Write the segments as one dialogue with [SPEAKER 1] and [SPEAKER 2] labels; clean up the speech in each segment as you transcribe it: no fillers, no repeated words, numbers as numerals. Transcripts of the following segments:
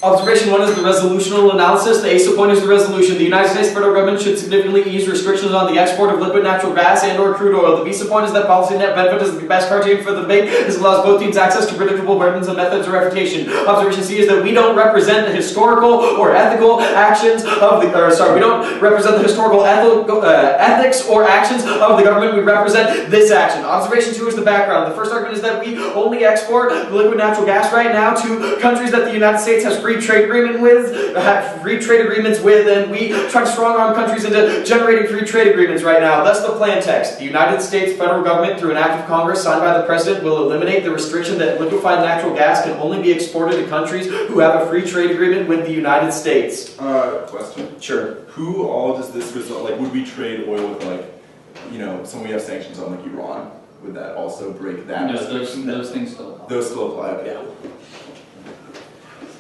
[SPEAKER 1] Observation 1 is the resolutional analysis. The ACE point is the resolution. The United States federal government should significantly ease restrictions on the export of liquid natural gas and or crude oil. The BISA point is that policy net benefit is the best criterion for the debate. This allows both teams access to predictable burdens and methods of refutation. Observation C is that we don't represent the historical or ethical actions of the, we don't represent the historical ethics or actions of the government. We represent this action. Observation 2 is the background. The first argument is that we only export liquid natural gas right now to countries that the United States has free trade agreements with, and we try to strong-arm countries into generating free trade agreements right now. That's the plan text. The United States federal government, through an act of Congress signed by the President, will eliminate the restriction that liquefied natural gas can only be exported to countries who have a free trade agreement with the United States.
[SPEAKER 2] Question.
[SPEAKER 1] Sure.
[SPEAKER 2] Who all does this result? Like, would we trade oil with, like, you know, some we have sanctions on, like Iran? Would that also break that?
[SPEAKER 3] No, those things still apply.
[SPEAKER 2] Those still apply. Okay.
[SPEAKER 1] Yeah.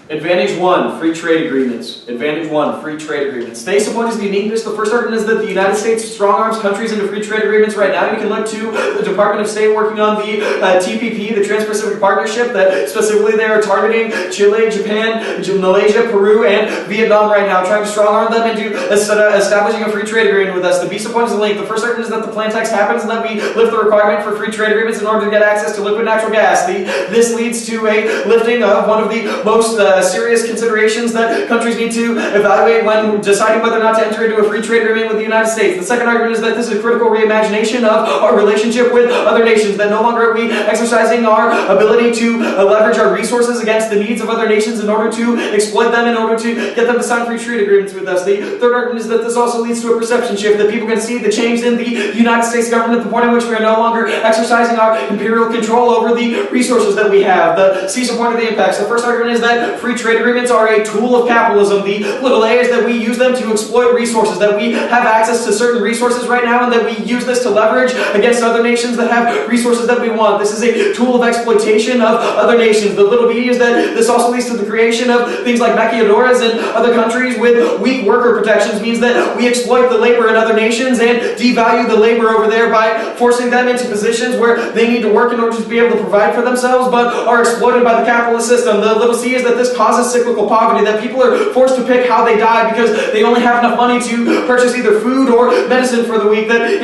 [SPEAKER 1] Advantage 1, free trade agreements. Advantage 1, free trade agreements. The ACE point is the uniqueness. The first argument is that the United States strong-arms countries into free trade agreements right now. You can look to the Department of State working on the TPP, the Trans-Pacific Partnership, that specifically they are targeting Chile, Japan, Malaysia, Peru, and Vietnam right now, trying to strong-arm them into establishing a free trade agreement with us. The BISA point is the link. The first argument is that the plan text happens and that we lift the requirement for free trade agreements in order to get access to liquid natural gas. This leads to a lifting of one of the most serious considerations that countries need to evaluate when deciding whether or not to enter into a free trade agreement with the United States. The second argument is that this is a critical reimagination of our relationship with other nations, that no longer are we exercising our ability to leverage our resources against the needs of other nations in order to exploit them, in order to get them to sign free trade agreements with us. The third argument is that this also leads to a perception shift, that people can see the change in the United States government at the point at which we are no longer exercising our imperial control over the resources that we have. The CISA point of the impacts. The first argument is that free trade agreements are a tool of capitalism. The little a is that we use them to exploit resources, that we have access to certain resources right now, and that we use this to leverage against other nations that have resources that we want. This is a tool of exploitation of other nations. The little b is that this also leads to the creation of things like maquiladoras in other countries with weak worker protections, means that we exploit the labor in other nations and devalue the labor over there by forcing them into positions where they need to work in order to be able to provide for themselves, but are exploited by the capitalist system. The little c is that this causes cyclical poverty, that people are forced to pick how they die because they only have enough money to purchase either food or medicine for the week. That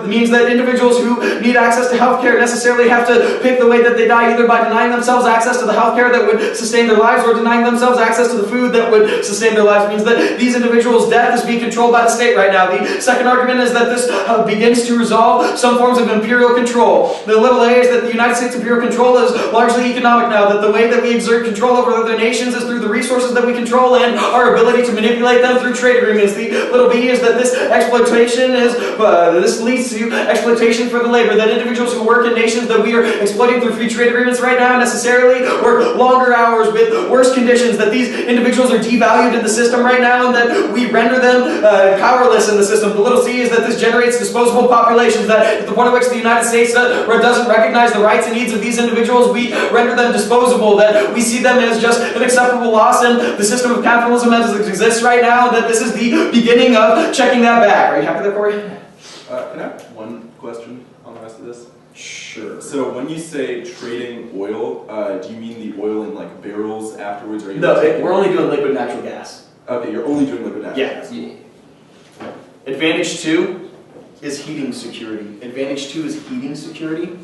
[SPEAKER 1] means that individuals who need access to healthcare necessarily have to pick the way that they die, either by denying themselves access to the healthcare that would sustain their lives or denying themselves access to the food that would sustain their lives. It means that these individuals' death is being controlled by the state right now. The second argument is that this begins to resolve some forms of imperial control. The little a is that the United States imperial control is largely economic now, that the way that we exert control over other nations is through the resources that we control and our ability to manipulate them through trade agreements. The little b is that this exploitation is, this leads to exploitation for the labor, that individuals who work in nations that we are exploiting through free trade agreements right now necessarily work longer hours with worse conditions, that these individuals are devalued in the system right now and that we render them powerless in the system. The little c is that this generates disposable populations, that at the point at which the United States doesn't recognize the rights and needs of these individuals, we render them disposable, that we see them as just an acceptable loss in the system of capitalism as it exists right now, and that this is the beginning of checking that back. Are you happy there, Corey?
[SPEAKER 2] Can I have one question on the rest of this?
[SPEAKER 1] Sure.
[SPEAKER 2] So when you say trading oil, do you mean the oil in like barrels afterwards? Or
[SPEAKER 1] No, we're only doing liquid natural gas.
[SPEAKER 2] Okay, you're only doing liquid natural gas.
[SPEAKER 1] Yeah. Advantage 2 is heating security. Advantage 2 is heating security.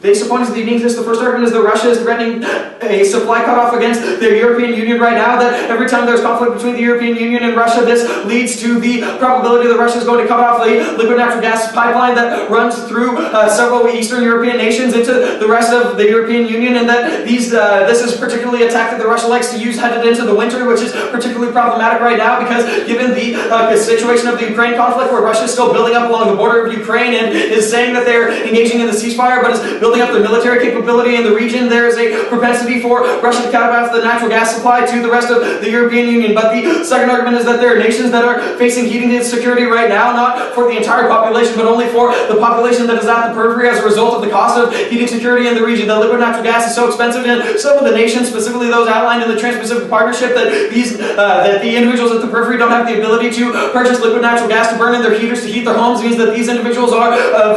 [SPEAKER 1] The ACE point is the uniqueness. The first argument is that Russia is threatening a supply cutoff against the European Union right now, that every time there's conflict between the European Union and Russia, this leads to the probability that Russia is going to cut off the liquid natural gas pipeline that runs through several Eastern European nations into the rest of the European Union, and that this is particularly a tactic that Russia likes to use headed into the winter, which is particularly problematic right now because given the situation of the Ukraine conflict, where Russia is still building up along the border of Ukraine and is saying that they're engaging in the ceasefire, but is building up their military capability in the region, there is a propensity for Russia to cut off the natural gas supply to the rest of the European Union. But the second argument is that there are nations that are facing heating insecurity right now, not for the entire population, but only for the population that is at the periphery as a result of the cost of heating security in the region. The liquid natural gas is so expensive in some of the nations, specifically those outlined in the Trans-Pacific Partnership, that the individuals at the periphery don't have the ability to purchase liquid natural gas to burn in their heaters to heat their homes. It means that these individuals are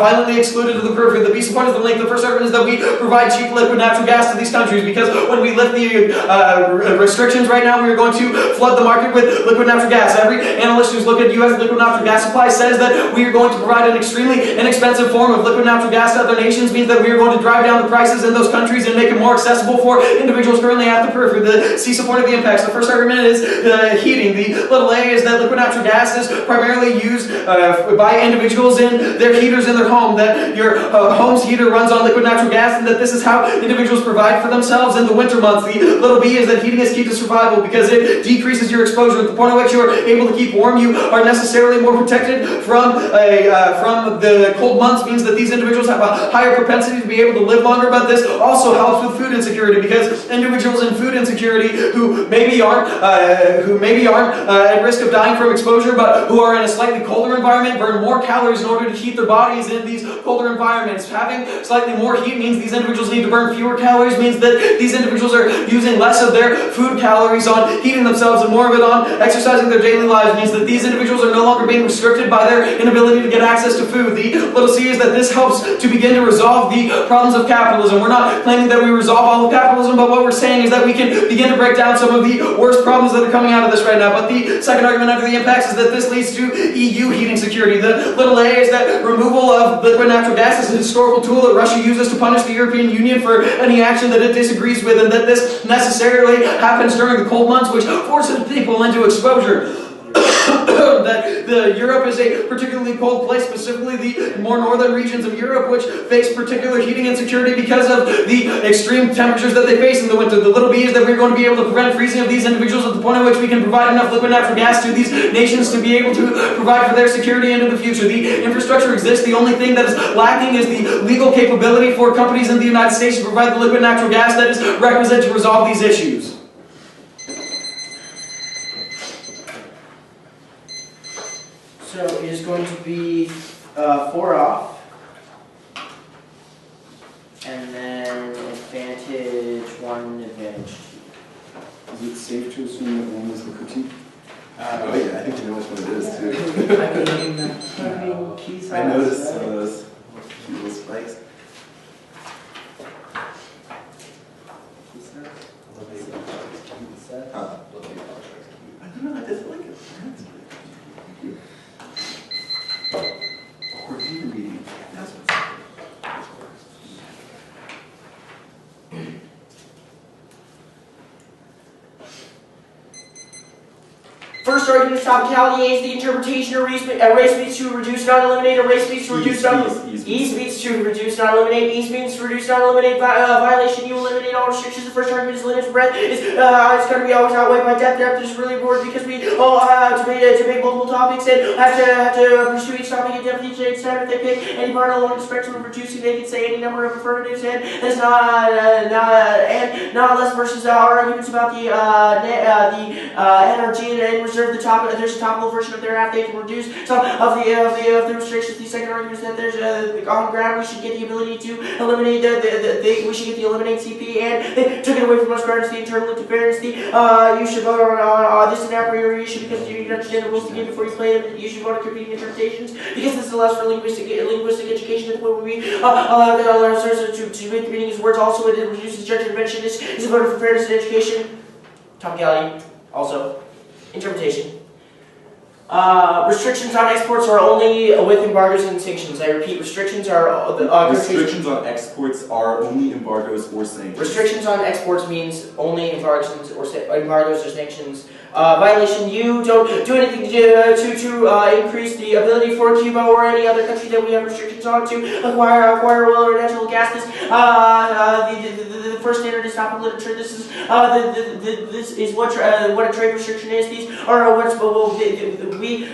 [SPEAKER 1] violently excluded to the periphery. The BISA point is the link. The first first argument is that we provide cheap liquid natural gas to these countries, because when we lift the restrictions right now, we are going to flood the market with liquid natural gas. Every analyst who's looked at U.S. liquid natural gas supply says that we are going to provide an extremely inexpensive form of liquid natural gas to other nations, means that we are going to drive down the prices in those countries and make it more accessible for individuals currently at the periphery. The C supported the impacts. The first argument is heating. The little a is that liquid natural gas is primarily used by individuals in their heaters in their home, that your home's heater runs on liquid natural gas, and that this is how individuals provide for themselves in the winter months. The little b is that heating is key to survival because it decreases your exposure. At the point at which you are able to keep warm, you are necessarily more protected from the cold months, means that these individuals have a higher propensity to be able to live longer, but this also helps with food insecurity, because individuals in food insecurity who maybe aren't at risk of dying from exposure, but who are in a slightly colder environment, burn more calories in order to heat their bodies in these colder environments. Having slightly more heat means these individuals need to burn fewer calories, means that these individuals are using less of their food calories on heating themselves and more of it on exercising their daily lives, means that these individuals are no longer being restricted by their inability to get access to food. The little c is that this helps to begin to resolve the problems of capitalism. We're not claiming that we resolve all of capitalism, but what we're saying is that we can begin to break down some of the worst problems that are coming out of this right now. But the second argument under the impacts is that this leads to EU heating security. The little a is that removal of liquid natural gas is a historical tool that Russia uses to punish the European Union for any action that it disagrees with, and that this necessarily happens during the cold months, which forces people into exposure. That Europe is a particularly cold place, specifically the more northern regions of Europe, which face particular heating insecurity because of the extreme temperatures that they face in the winter. The little b is that we're going to be able to prevent freezing of these individuals at the point at which we can provide enough liquid natural gas to these nations to be able to provide for their security into the future. The infrastructure exists. The only thing that is lacking is the legal capability for companies in the United States to provide the liquid natural gas that is requisite to resolve these issues.
[SPEAKER 3] So it is going to be 4 off, and then advantage 1, advantage 2.
[SPEAKER 4] Is it safe to assume that one is the critique?
[SPEAKER 2] Oh yeah, I think you know which one it is too. I noticed some of those cute little spikes. Huh? I don't know, I just like it. Or even reading. That's what's
[SPEAKER 3] First argument is topicality. A is the interpretation of race means to reduce, not eliminate. A race means to reduce, not eliminate. Ease means to reduce, not eliminate. Ease means to reduce, not eliminate. Violation, you eliminate all restrictions. The first argument is limit for breadth. It's going to be always outweighed by depth. Depth is really important because we all have to make multiple topics and have to pursue each topic in depth each time. If they pick any part along the spectrum of reducing, they can say any number of affirmatives, and that's not less versus our arguments about the energy and reserve the top. There's a topical version of their app. They can reduce some of the restrictions. The second argument is that there's on ground we should get the ability to eliminate we should get the eliminate CP, and they took it away from us. Granted, the internal interference. You should vote on this and a priori issue because you need to understand the rules of the game before you play them. You should vote on competing interpretations because this allows for linguistic education at the point where we allow the learners to make the meaning of words. Also, it reduces judgment mention. This is a vote for fairness and education. Topicality. Also, interpretation. Restrictions on exports are only with embargoes and sanctions. I repeat, restrictions are
[SPEAKER 2] restrictions on exports are only embargoes or sanctions.
[SPEAKER 3] Restrictions on exports means only embargoes or sanctions. Violation, you don't do anything to increase the ability for Cuba or any other country that we have restrictions on to acquire oil or natural gas. The first standard is topical literature. This is what a trade restriction is. These are these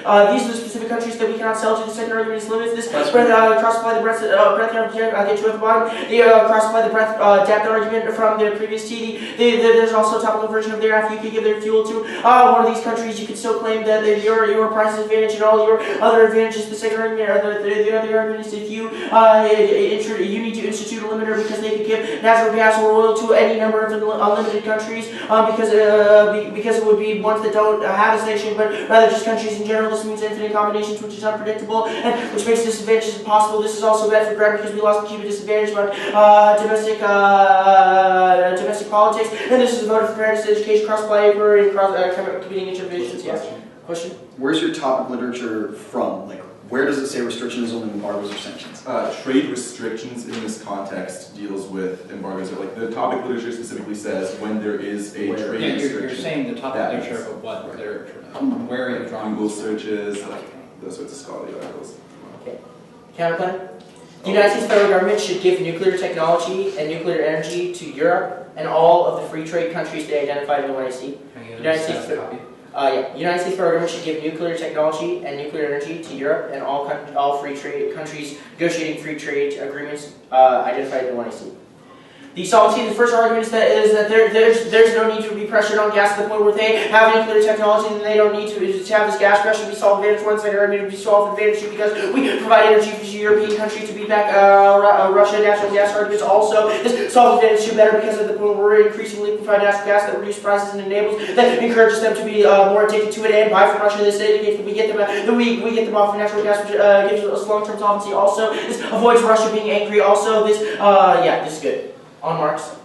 [SPEAKER 3] are the specific countries that we cannot sell to. The second argument is limits. This cross-apply the breadth object. I'll get you at the bottom. The cross-apply the breadth depth argument from the previous T. There's also a topical version of their after you could give their fuel to one of these countries. You could still claim that your price advantage and all your other advantages. The second argument, or the other argument is if you need to institute a limiter because they could give natural gas or oil to any number of unlimited countries because it would be ones that don't have a sanction, but rather just countries in general. This means infinite combinations, which is unpredictable, and which makes disadvantages impossible. This is also bad for Grab because we lost the Cuban disadvantage on domestic politics, and this is a vote for fairness, education, cross-paper, and competing interventions. Yes. Question?
[SPEAKER 4] Where's your topic literature from? Like, where does it say restrictions on embargoes or sanctions?
[SPEAKER 2] Trade restrictions in this context deals with embargoes. Like the topic literature specifically says when there is a trade restriction.
[SPEAKER 5] You're saying the topic literature, but what literature? Where are you drawing?
[SPEAKER 2] Google searches, like those sorts of scholarly articles.
[SPEAKER 3] Okay. Counterclaim? The United States federal government should give nuclear technology and nuclear energy to Europe and all of the free trade countries they identified in the NIC. United States federal government should give nuclear technology and nuclear energy to Europe and all free trade countries negotiating free trade agreements identified in the NIC. The solvency of the first argument is that there's no need to be pressured on gas to the point where they have nuclear technology and they don't need to have this gas pressure be solved advantage. One second argument would be solved advantage because we provide energy for the European country to beat back Russia natural gas arguments. Also, this solves advantage better because at the point where we're increasing liquefied natural gas that reduces prices and enables that encourages them to be more addicted to it and buy from Russia. This indicates that we get them off of natural gas, which gives us long-term solvency. Also, this avoids Russia being angry. Also, this this is good. On marks.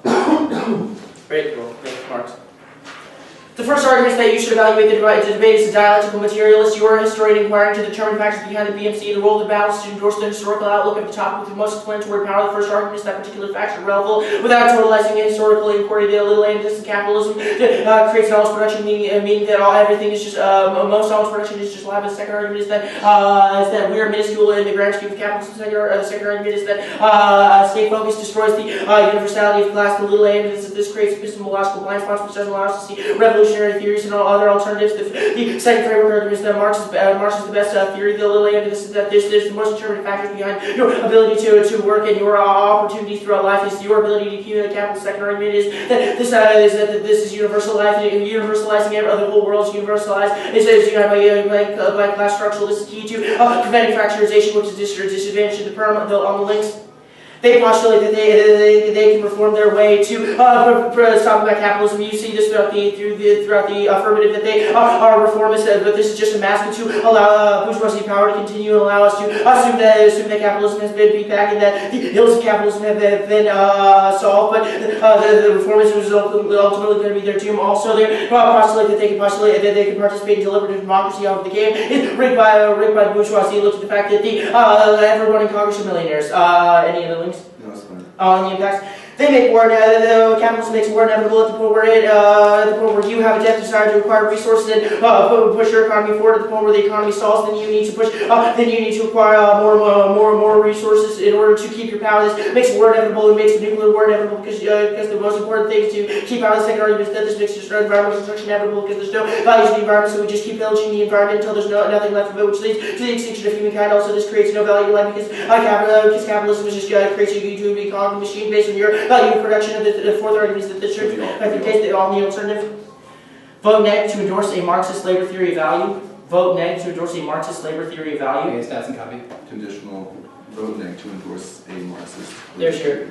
[SPEAKER 3] Ready to roll. Marks. The first argument is that you should evaluate the debate as a dialectical materialist. You are a historian inquiring to determine factors behind the BMC. The role of the battles to endorse the historical outlook of the topic with the most explanatory power. The first argument is that particular facts are relevant without totalizing a historical inquiry. The little antithesis capitalism creates knowledge production, meaning that everything is just most knowledge production is just lab. The second argument is that we are minuscule in the grand scheme of capitalism. The second argument is that state focus destroys the universality of class. The little antithesis this creates epistemological blind spots, which doesn't allow us to see revolutionary theories and all other alternatives. The second framework argument is that Marx is the best theory. The little antithesis is that there's the most determining factors behind your ability to work and your opportunities throughout life is your ability to accumulate capital. The second argument is that this is universalizing the whole world is universalized. It's united by class structural. This is key to preventing fracturization, which is disadvantage to the on the links. They postulate that they can reform their way to stopping back capitalism. You see this throughout the affirmative that they are reformists, but this is just a mask to allow bourgeoisie power to continue and allow us to assume that capitalism has been beat back and that the ills of capitalism have been solved. But the reformists is ultimately going to be their doom. Also, they postulate that they can participate in deliberative democracy out of the game. It's rigged by bourgeoisie. Look at the fact that everyone in Congress are millionaires. Any other links?
[SPEAKER 2] No, that's fine.
[SPEAKER 3] On the impacts. They make war. Capitalism makes war inevitable at the point where you have a death desire to acquire resources and push your economy forward. At the point where the economy stalls, then you need to acquire more resources in order to keep your power. This makes war inevitable. It makes the nuclear war inevitable because the most important thing is to keep power. The second argument is that this makes environmental destruction inevitable because there's no values in the environment, so we just keep pillaging the environment until there's nothing left of it, which leads to the extinction of humankind. Also, this creates no value in life because capitalism is just creates an economic machine based on your value of production. Of the fourth argument is that this should be the case on the alternative. Vote neg to endorse a Marxist labor theory of value. Vote neg to endorse a Marxist labor theory of value.
[SPEAKER 5] Okay, stats and copy.
[SPEAKER 2] Conditional. Vote neg to endorse a Marxist.
[SPEAKER 3] There's your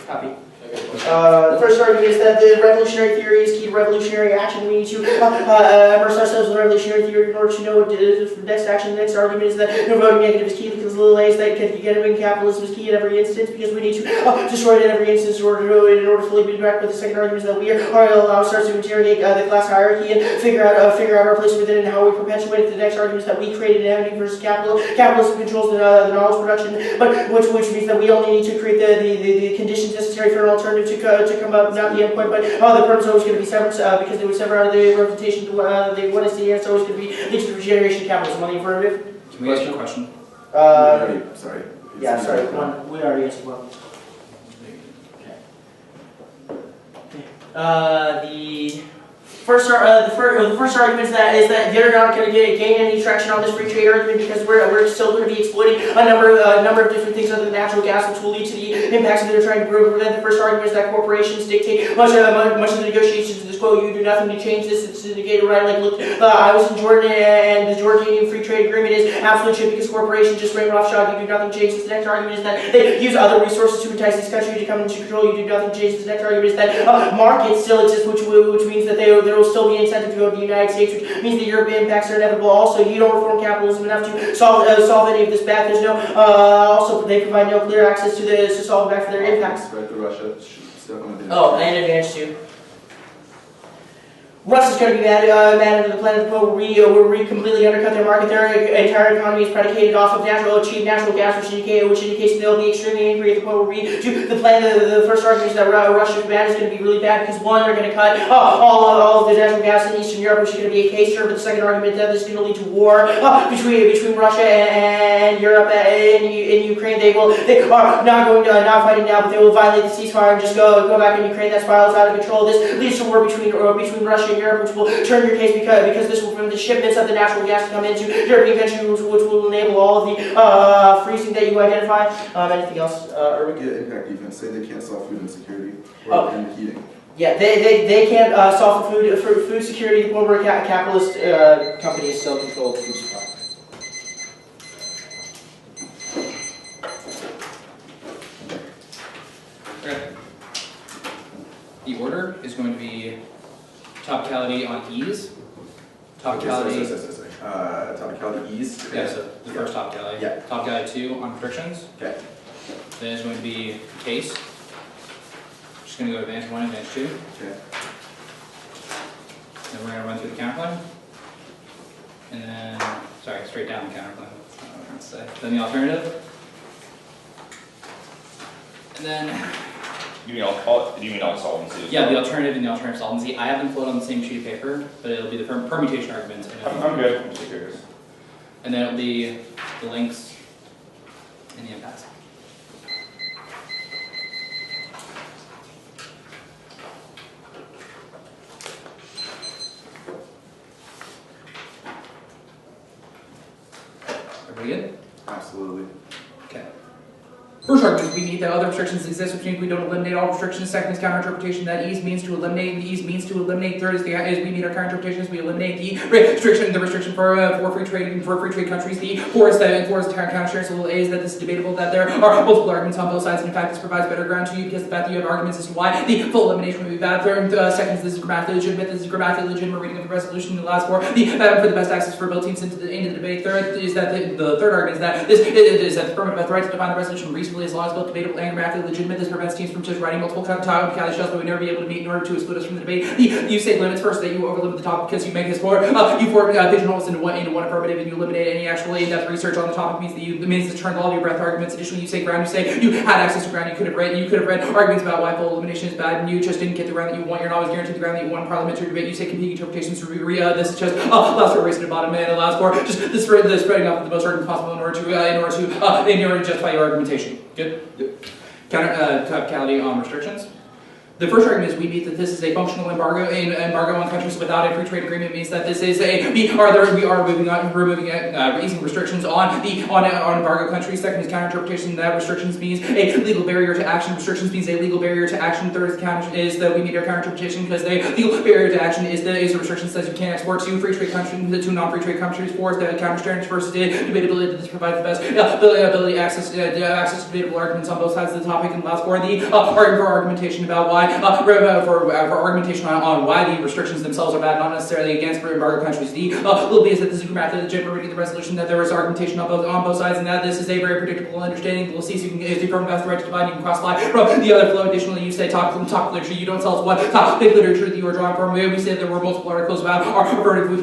[SPEAKER 3] copy. The first argument is that the revolutionary theory is key to revolutionary action. We need to immerse ourselves in revolutionary theory in order to know what the next action. The next argument is that voting negative is key because little a's that can get in capitalism is key in every instance because we need to destroy it in every instance in order to fully be direct. But the second argument is that we allow ourselves to interrogate the class hierarchy and figure out our place within it and how we perpetuate it. The next argument is that we created an enemy versus capital. Capitalism controls the knowledge production, but which means that we only need to create the conditions necessary for an alternative to come up, not the endpoint, but the purpose is always going to be severance because they would sever out of the representation they want to see, and it's always going to be leads to regeneration of capitalism. On the affirmative.
[SPEAKER 5] Can we ask you a question?
[SPEAKER 2] Sorry.
[SPEAKER 3] Yeah, sorry. One. We already answered one. Okay. The first argument is that they're not going to gain any traction on this free trade argument because we're still going to be exploiting a number of different things other than natural gas, which will lead to the impacts that they're trying to prevent. The first argument is that corporations dictate much of the negotiations of this quote. You do nothing to change this. It's indicated right. Like, look, I was in Jordan, and the Jordanian free trade agreement is absolute shit because corporations just ring roughshod. You do nothing to change this. The next argument is that they use other resources to entice this country to come into control. You do nothing to change this. The next argument is that markets still exist, which means that there will still be an incentive to go to the United States, which means the European impacts are inevitable. Also, you don't reform capitalism enough to solve any of this back. There's no. Also, they provide no clear access to solve back for their impacts.
[SPEAKER 2] Right, the Russia stuff on the
[SPEAKER 3] and advantage too. Russia's going to be mad under the plan of where we completely undercut their market. Their entire economy is predicated off of cheap natural gas, which indicates they'll be extremely angry at the point where we do the plan. The first argument is that Russia's bad is going to be really bad because one, they're going to cut all of the natural gas in Eastern Europe, which is going to be a case turn. But the second argument is that this is going to lead to war between Russia and Europe in Ukraine. They are not fighting now, but they will violate the ceasefire and just go back in Ukraine. That spirals out of control. This leads to war between Russia and Europe, which will turn your case because this will prevent the shipments of the natural gas to come into European countries, which will enable all of the freezing that you identify. Anything else, Irving?
[SPEAKER 2] Yeah, impact defense. Say they can't solve food insecurity and heating.
[SPEAKER 3] Yeah, they can't solve food security to the point where capitalist companies still control the food supply.
[SPEAKER 5] Okay. The order is going to be topicality on ease. Topicality.
[SPEAKER 2] Topicality ease.
[SPEAKER 5] Yeah, so the first topicality.
[SPEAKER 2] Yeah.
[SPEAKER 5] Topicality 2 on frictions.
[SPEAKER 2] Okay.
[SPEAKER 5] Then it's going to be case. Just going to go advantage 1, advantage 2.
[SPEAKER 2] Okay.
[SPEAKER 5] Then we're going to run through the counterclaim. And then, sorry, straight down the counterclaim. That's not what I'm trying to say. Then the alternative. And then.
[SPEAKER 6] Do you mean all solvency?
[SPEAKER 5] Yeah, the alternative and the alternative solvency. I have them float on the same sheet of paper, but it'll be the permutation arguments.
[SPEAKER 6] I'm good. I'm just curious.
[SPEAKER 5] And then it'll be the links and the impacts. Everybody good?
[SPEAKER 2] Absolutely.
[SPEAKER 5] Okay. First argument, we need that other restrictions exist, which means we don't eliminate all restrictions. Second is counter-interpretation, that ease means to eliminate, and ease means to eliminate. Third is we need our counter-interpretations, we eliminate the restriction for free trade countries. The fourth is counter-shares, little a is that this is debatable, that there are multiple arguments on both sides, and in fact this provides better ground to you because the fact that you have arguments as to why the full elimination would be bad. Third, second is this is grammatically legitimate reading of the resolution. And the last four, for the best access for both teams into the debate. Third is that the third argument is that this is that the affirmative has the right to define the resolution reasonably as long as both debatable and grammatically legitimate. This prevents teams from just writing multiple topicality shells that would never be able to meet in order to exclude us from the debate. You say limits first, that you overlimit the topic because you make this for you form pigeonholes into one affirmative, and you eliminate any actual in-depth research on the topic. Means this turns all of your breadth arguments. Additionally, you say ground. You say you had access to ground. You could have read arguments about why full elimination is bad, and you just didn't get the ground that you want. You're not always guaranteed the ground that you want in parliamentary debate. You say competing interpretations. This is just allows for a race to the bottom, and allows for just the spreading up the most arguments possible in order to justify your argumentation. Good. Yep. Topicality on restrictions. The first argument is we meet that this is a functional embargo on countries without a free trade agreement. Means that this is we are easing restrictions on embargo countries. Second is counter-interpretation. That restrictions means a legal barrier to action. Restrictions means a legal barrier to action. Third is that we meet our counter-interpretation because the legal barrier to action is the restriction says you can't export to free trade countries to non-free trade countries. Fourth, the counter-strength versus debatability. This provides the best ability access to debatable arguments on both sides of the topic. And last four, the argumentation about why. For argumentation on why the restrictions themselves are bad, not necessarily against embargo countries. The little b is that this is grammatically legitimate reading the resolution, that there is argumentation on both sides, and that this is a very predictable understanding. Little c, so you can if the affirmative has the right to divide, you can cross-apply from the other flow. Additionally, you say topic literature. You don't tell us what topic literature that you are drawing from. We say there were multiple articles about our affirmative. If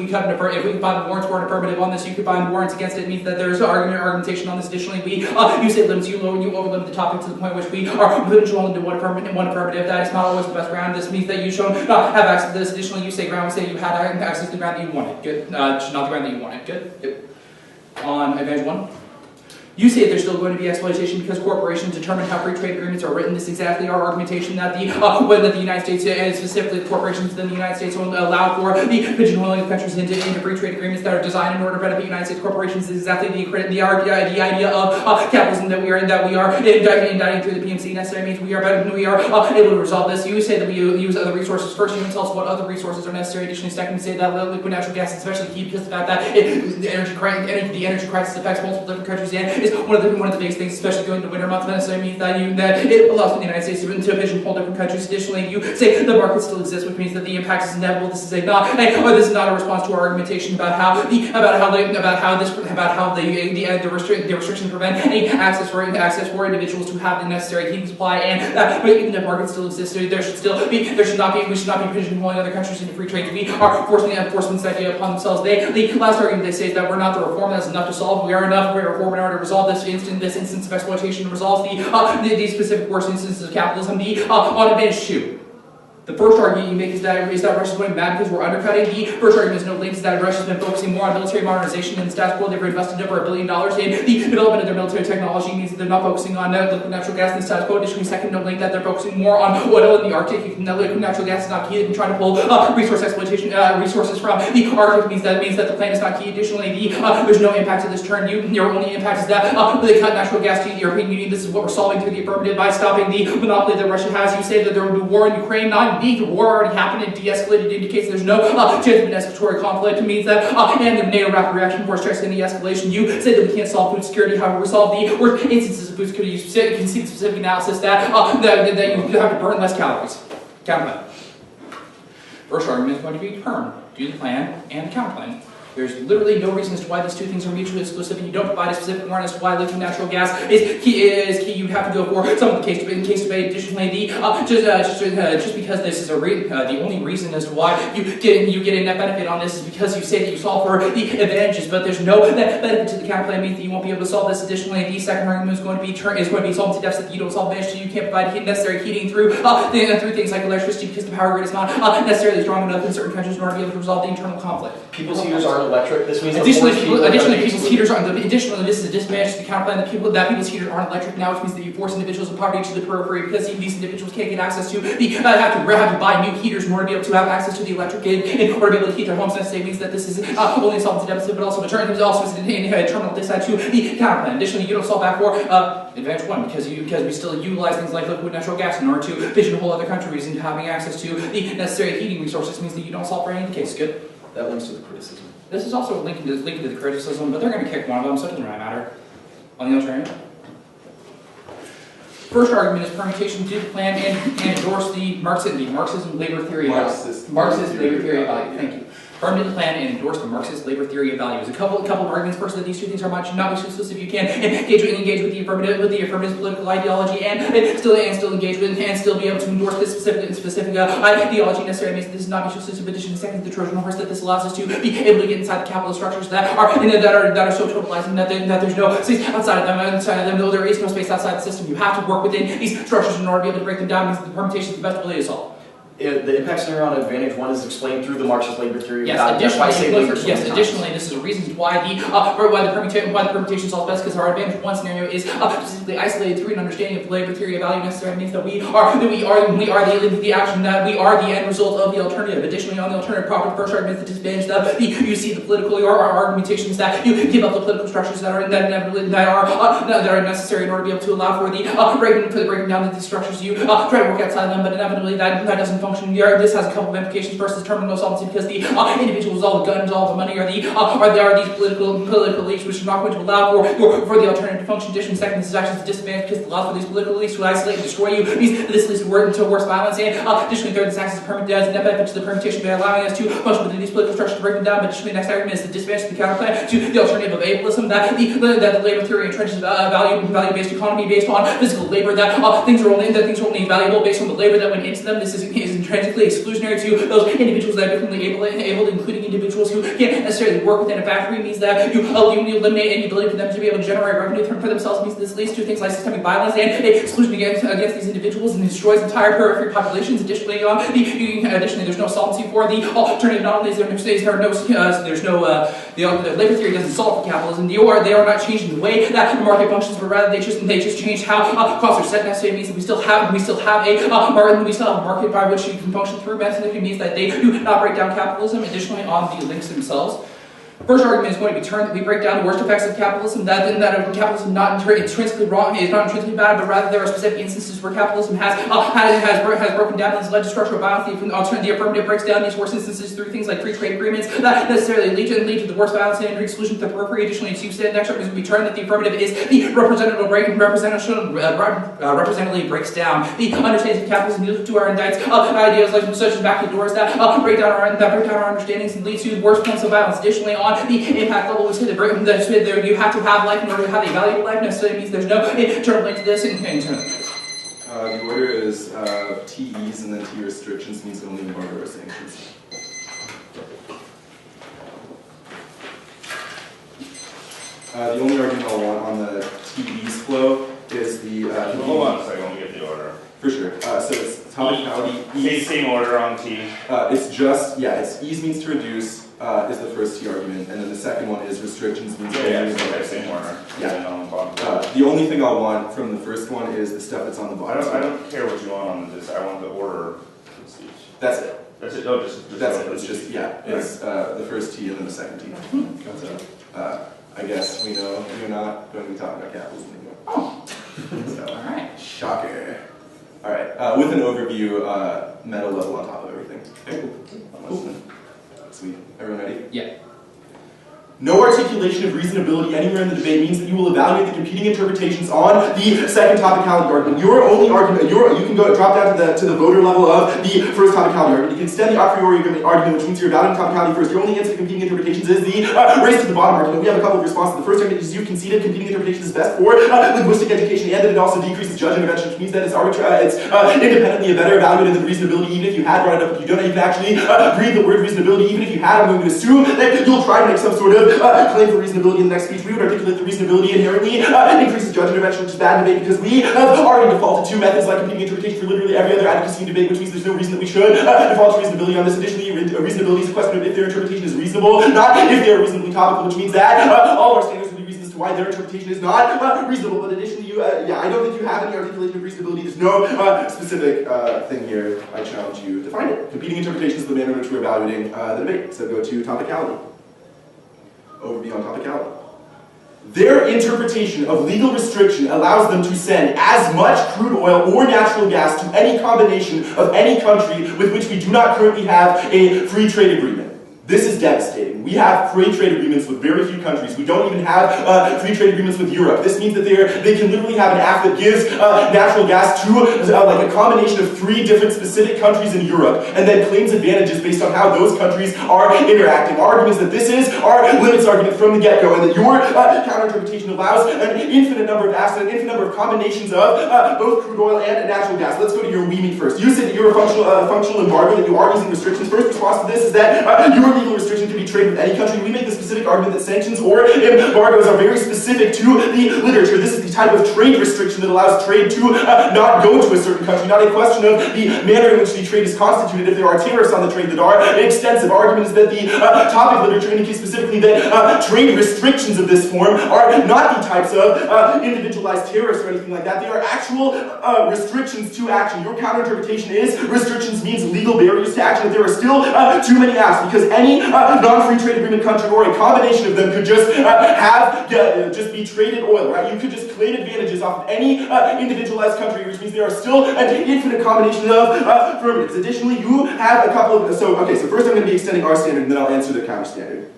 [SPEAKER 5] we can find warrants for an affirmative on this, you can find warrants against it. It means that there is argumentation on this. Additionally, you say limits. You overlimit the topic to the point which we are pigeonholed into one affirmative. That is not always the best ground. This means that you should not have access to this. Additionally, you say ground. We say you had access to the ground that you wanted. Good. Not the ground that you wanted. Good. Yep. On advantage 1. You say there's still going to be exploitation because corporations determine how free trade agreements are written. This is exactly our argumentation that the United States, and specifically the corporations within the United States, will allow for the pigeonholing of countries into free trade agreements that are designed in order to benefit United States corporations. This is exactly the idea of capitalism that we are indicting through the PMC. Necessarily means we are able to resolve this. You say that we use other resources first. You can tell us what other resources are necessary. Additionally, second, say that liquid natural gas is especially key because of the fact that the energy crisis affects multiple different countries and is one of the biggest things, especially during the winter months. Necessarily means that it allows for the United States to pigeonhole different countries. Additionally, you say the market still exists, which means that the impact is inevitable. This is not a response to our argumentation about how the restrictions prevent any access for individuals to have the necessary heating supply, and that even if markets still exist, we should not be pigeonholing other countries into free trade. We are forcing this idea upon themselves. The last argument they say is that we're not the reform that's enough to solve. We are enough. We're reform in order to resolve this instance of exploitation, resolves the specific worst instances of capitalism. On advantage 2. The first argument you make is that Russia's going mad because we're undercutting. The first argument is no link is that Russia's been focusing more on military modernization and the status quo. They've invested over $1 billion in the development of their military technology. Means that they're not focusing on liquid natural gas and the status quo. Additionally, second, no link that they're focusing more on oil in the Arctic. Liquid natural gas is not key. They've been trying to pull resource exploitation resources from the Arctic. Means that the plan is not key. Additionally, there's no impact to this turn. Your only impact is that they cut natural gas to the European Union. This is what we're solving through the affirmative by stopping the monopoly that Russia has. You say that there will be war in Ukraine. Not indeed. The war already happened and de-escalated. Indicates there's no chance of an escalatory conflict. It means that and the NATO rapid reaction force stressing the escalation. You say that we can't solve food security. However, we solve the worst instances of food security. You can see the specific analysis that you have to burn less calories. Counterplan. First argument is going to be term. Do the plan and the counterplan. There's literally no reason as to why these two things are mutually exclusive, and you don't provide a specific warrant as to why liquid natural gas is key. You have to go for some of the case debate. Additionally, just because this is the only reason as to why you get a net benefit on this is because you say that you solve for the advantages, but there's no net benefit to the counterplan. Means that you won't be able to solve this. Additionally, the second argument is going to be solvency deficit that you don't solve advantage. You can't provide necessary heating through things like electricity because the power grid is not necessarily strong enough in certain countries in order to be able to resolve the internal conflict.
[SPEAKER 1] People's heaters aren't electric. This means
[SPEAKER 5] additionally, people's heaters aren't. Additionally, this is a disadvantage to the counterplan that people's heaters aren't electric now, which means that you force individuals of poverty to the periphery because these individuals can't get access to have to buy new heaters in order to be able to have access to the electric grid in order to be able to heat their homes. Necessarily means that this is only a solvency deficit, but also a terminal downside to the counterplan. Additionally, you don't solve back for advantage 1 because we still utilize things like liquid natural gas in order to pigeonhole other countries into having access to the necessary heating resources. Means that you don't solve for any of the cases. Good.
[SPEAKER 4] That links to the criticism.
[SPEAKER 5] This is also linked to the criticism, but they're going to kick one of them, so it doesn't really matter. On the alternative. First argument is permutation did plan and endorse the Marxism labor theory of Marxist labor theory of value. Thank you. Firm did the plan and endorse the Marxist labor theory of values. A couple of arguments. First, that these two things are not mutually exclusive. You can engage with the affirmative political ideology and still engage with and still be able to endorse this specific ideology. Necessarily means that this is not mutually exclusive. Addition to second, the Trojan horse that this allows us to be able to get inside the capitalist structures that are so totalizing that there's no space outside of them. Though there is no space outside the system, you have to work within these structures in order to be able to break them down. Means that the permutation is the best way to solve.
[SPEAKER 1] The impact scenario on advantage 1 is explained through the Marxist labor theory.
[SPEAKER 5] Additionally, this is a reason why the permutation solves best because our advantage 1 scenario is specifically isolated through an understanding of labor theory of value. Necessarily means that we are the action that we are the end result of the alternative. Additionally, on the alternative proper first argument, the disadvantage that you see the political argumentations that you give up the political structures that are necessary in order to be able to allow for the breaking down of these structures. You try to work outside of them, but inevitably that doesn't function. This has a couple of implications. First, is terminal solvency because the individuals, all the guns, all the money are these political elites, which is not going to allow for the alternative to function. Additionally, second, this is actually a disadvantage because it allows for these political elites to isolate and destroy you. This leads to worse violence. And additionally, third, this acts as a net benefit to the permutation by allowing us to function within these political structures to break them down. But additionally, next argument is the disadvantage to the counterplan to the alternative of ableism that the labor theory entrenches value-based economy based on physical labor. That things are only valuable based on the labor that went into them. This is intrinsically exclusionary to those individuals that are differently able, including individuals who can't necessarily work within a factory. Means that you eliminate any ability for them to be able to generate revenue for themselves. Means this leads to things like systemic violence and exclusion against these individuals, and destroys entire periphery populations. Additionally, there's no solvency for the alternative. Not only is there no the labor theory doesn't solve for capitalism. They are not changing the way that the market functions, but rather they just change how costs are set. Necessarily means that we still have a market by which you can function through. Basically means that they do not break down capitalism. Additionally, on the links themselves. First argument is going to be turned that we break down the worst effects of capitalism, that capitalism is not intrinsically wrong, is not intrinsically bad, but rather there are specific instances where capitalism has broken down and has led to structural violence. The affirmative breaks down these worst instances through things like free trade agreements that necessarily lead to the worst violence and exclusion to the periphery. Additionally, the next argument is going to be turned that the affirmative is the representatively breaks down the understandings of capitalism, deals to our indicts ideas such as back to doors that break down our understandings and lead to the worst forms of violence. Additionally, on the impact level, we say that you have to have life in order to have the value of life. Necessarily means there's no internal link to this.
[SPEAKER 2] The order is TEs and then T restrictions means only embargo or sanctions. The only argument I'll want on the TEs flow is the...
[SPEAKER 6] hold on a second, let me get the order.
[SPEAKER 2] For sure. So it's topicality.
[SPEAKER 6] Same order on T.
[SPEAKER 2] It's just, it's ease means to reduce is the first T argument, and then the second one is restrictions means to reduce.
[SPEAKER 6] Same order.
[SPEAKER 2] Yeah. The only thing I'll want from the first one is the stuff that's on the bottom.
[SPEAKER 6] I don't care what you want on this. I want the order of speech.
[SPEAKER 2] That's it.
[SPEAKER 6] That's it. No,
[SPEAKER 2] that's it. It's just it's the first T and then the second T. So I guess we know we're not going to be talking about capitalism anymore. So,
[SPEAKER 5] all right.
[SPEAKER 2] Shocker. All right. With an overview, meta level on top of everything. Okay. Cool. Sweet. Everyone ready?
[SPEAKER 5] Yeah.
[SPEAKER 2] No articulation of reasonability anywhere in the debate means that you will evaluate the competing interpretations on the second topicality argument. Your only argument, you can go drop down to the voter level of the first topicality argument. You can extend the a priori argument, which means you're evaluating topicality first. Your only answer to competing interpretations is the race to the bottom argument. We have a couple of responses. The first argument is you conceded competing interpretations is best for linguistic education, and that it also decreases judge intervention, which means that it's independently better evaluated than reasonability, even if you had brought it up. If you don't even actually breathe the word reasonability, even if you had, I'm going to assume that you'll try to make some sort of claim for reasonability in the next speech. We would articulate the reasonability inherently increases judge intervention, which is bad debate because we have already defaulted to methods like competing interpretation for literally every other advocacy debate, which means there's no reason that we should default to reasonability on this. Additionally, reasonability is a question of if their interpretation is reasonable, not if they are reasonably topical, which means that all of our standards will be reasons to why their interpretation is not reasonable. But additionally, I don't think you have any articulation of reasonability. There's no specific thing here. I challenge you to find it. Competing interpretations is the manner in which we're evaluating the debate. So go to topicality. Overview on topicality. Their interpretation of legal restriction allows them to send as much crude oil or natural gas to any combination of any country with which we do not currently have a free trade agreement. This is devastating. We have free trade agreements with very few countries. We don't even have free trade agreements with Europe. This means that they can literally have an act that gives natural gas to like a combination of 3 different specific countries in Europe, and then claims advantages based on how those countries are interacting. Our argument is that this is our limits argument from the get-go, and that your counter-interpretation allows an infinite number of acts and an infinite number of combinations of both crude oil and natural gas. Let's go to your we meet first. You said that you're a functional embargo, that you are using restrictions. First response to this is that your legal restriction can be traded with any country. We make the specific argument that sanctions or embargoes are very specific to the literature. This is the type of trade restriction that allows trade to not go to a certain country, not a question of the manner in which the trade is constituted. If there are tariffs on the trade that are extensive, argument is that the topic literature indicates specifically that trade restrictions of this form are not the types of individualized tariffs or anything like that. They are actual restrictions to action. Your counter-interpretation is restrictions means legal barriers to action. If there are still too many acts, because any non-free trade agreement country or a combination of them could just just be traded oil, right? You could just claim advantages off of any individualized country, which means there are still an infinite combination of derivatives. Additionally, you have a couple of, so first I'm going to be extending our standard, and then I'll answer the counter standard.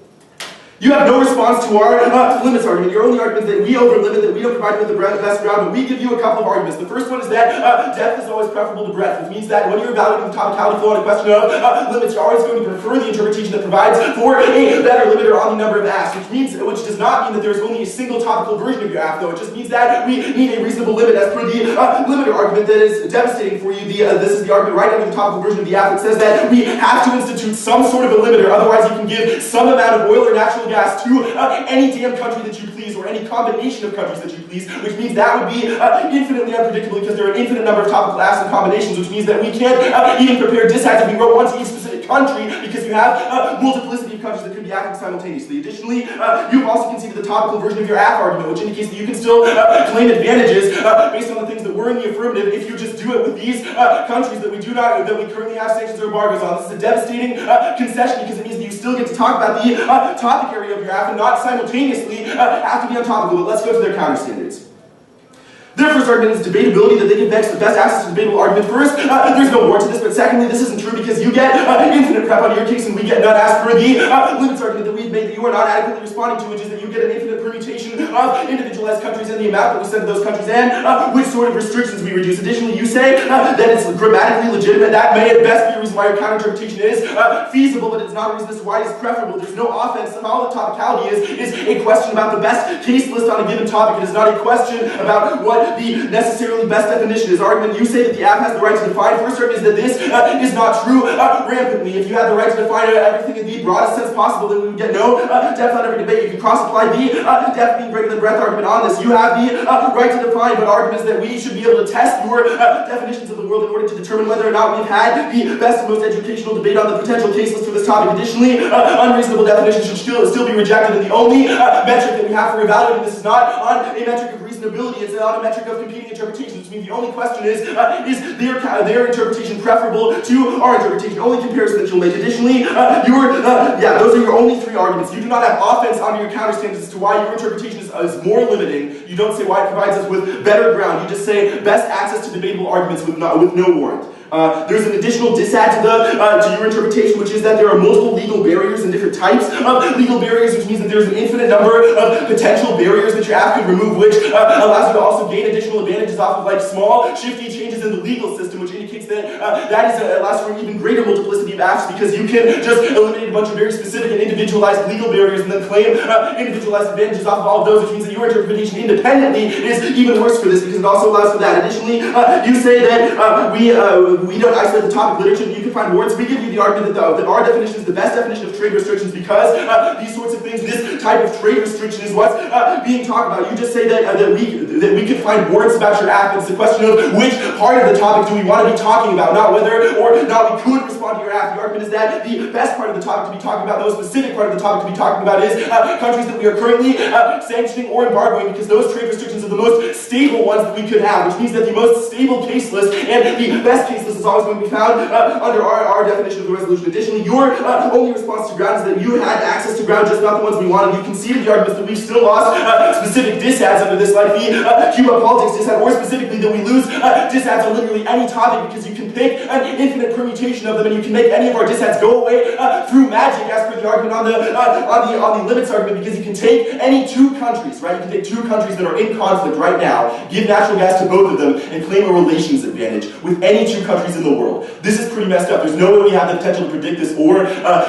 [SPEAKER 2] You have no response to our limits argument. Your only argument is that we over-limit, that we don't provide you with the best ground, but we give you a couple of arguments. The first one is that depth is always preferable to breadth, which means that when you're evaluating the topicality flow on a question of limits, you're always going to prefer the interpretation that provides for a better limiter on the number of Affs, which does not mean that there's only a single topical version of your Aff, though. It just means that we need a reasonable limit as per the limiter argument that is devastating for you. This is the argument right under the topical version of the Aff. It says that we have to institute some sort of a limiter, otherwise you can give some amount of oil or natural gas to any damn country that you please, or any combination of countries that you please, which means that would be infinitely unpredictable because there are an infinite number of topical Affs and combinations, which means that we can't even prepare dishats if we wrote one to each specific country because you have multiplicity of countries that could be acting simultaneously. Additionally, you've also conceded the topical version of your Aff argument, which indicates that you can still claim advantages based on the things that were in the affirmative if you just do it with these countries that we currently have sanctions or embargoes on. This is a devastating concession because it means that you still get to talk about the topic area of your Aff and not simultaneously have to be on topical. But let's go to their counter standards. Their first argument is debatability, that they give the best access to debatable argument. First, there's no warrant to this, but secondly, this isn't true because you get infinite prep on your case and we get none as per the limits argument that we've made that you are not adequately responding to, which is that you get an infinite permutation of individualized countries and the amount that we send to those countries and which sort of restrictions we reduce. Additionally, you say that it's grammatically legitimate. That may at best be a reason why your counter-interpretation is feasible, but it's not a reason as to why it is preferable. There's no offense. All the topicality is a question about the best case list on a given topic. It is not a question about what the necessarily best definition is. Argument, you say that the Aff has the right to define. First argument is that this is not true rampantly. If you had the right to define everything in the broadest sense possible, then we would get no depth on every debate. You can cross-apply the depth being greater than breadth argument on this. You have the right to define, but argument is that we should be able to test your definitions of the world in order to determine whether or not we've had the best and most educational debate on the potential case list for this topic. Additionally, unreasonable definitions should still be rejected, and the only metric that we have for evaluating this is not on a metric of reasonability, it's on a metric of competing interpretations, which means the only question is their interpretation preferable to our interpretation? The only comparison that you'll make. Additionally, those are your only three arguments. You do not have offense under your counter standards as to why your interpretation is more limiting. You don't say why it provides us with better ground. You just say best access to debatable arguments with no warrant. There's an additional disadd to your interpretation, which is that there are multiple legal barriers and different types of legal barriers, which means that there's an infinite number of potential barriers that your Aff could remove, which allows you to also gain additional advantages off of like small, shifty changes in the legal system, which indicates that allows for an even greater multiplicity of Affs because you can just eliminate a bunch of very specific and individualized legal barriers and then claim individualized advantages off of all of those, which means that your interpretation independently is even worse for this because it also allows for that. Additionally, you say that we don't isolate the topic literature, that you can find words. We give you the argument that our definition is the best definition of trade restrictions because these sorts of things, this type of trade restriction is what's being talked about. You just say that we can find words about your Aff. It's the question of which part of the topic do we want to be talking about, not whether or not we could respond to your Aff. The argument is that the best part of the topic to be talking about, the most specific part of the topic to be talking about is countries that we are currently sanctioning or embargoing because those trade restrictions are the most stable ones that we could have, which means that the most stable case list and the best case list is always going to be found under our definition of the resolution. Additionally, your only response to ground is that you had access to ground, just not the ones we wanted. You conceded the arguments that we've still lost specific dissads under this, like the Cuba politics dissad, or specifically that we lose dissads on literally any topic because you can pick an infinite permutation of them and you can make any of our dissads go away through magic, as per the argument on the limits argument, because you can take any two countries, right? You can take two countries that are in conflict right now, give natural gas to both of them, and claim a relations advantage with any two countries in the world. This is pretty messed up. There's no way we have the potential to predict this or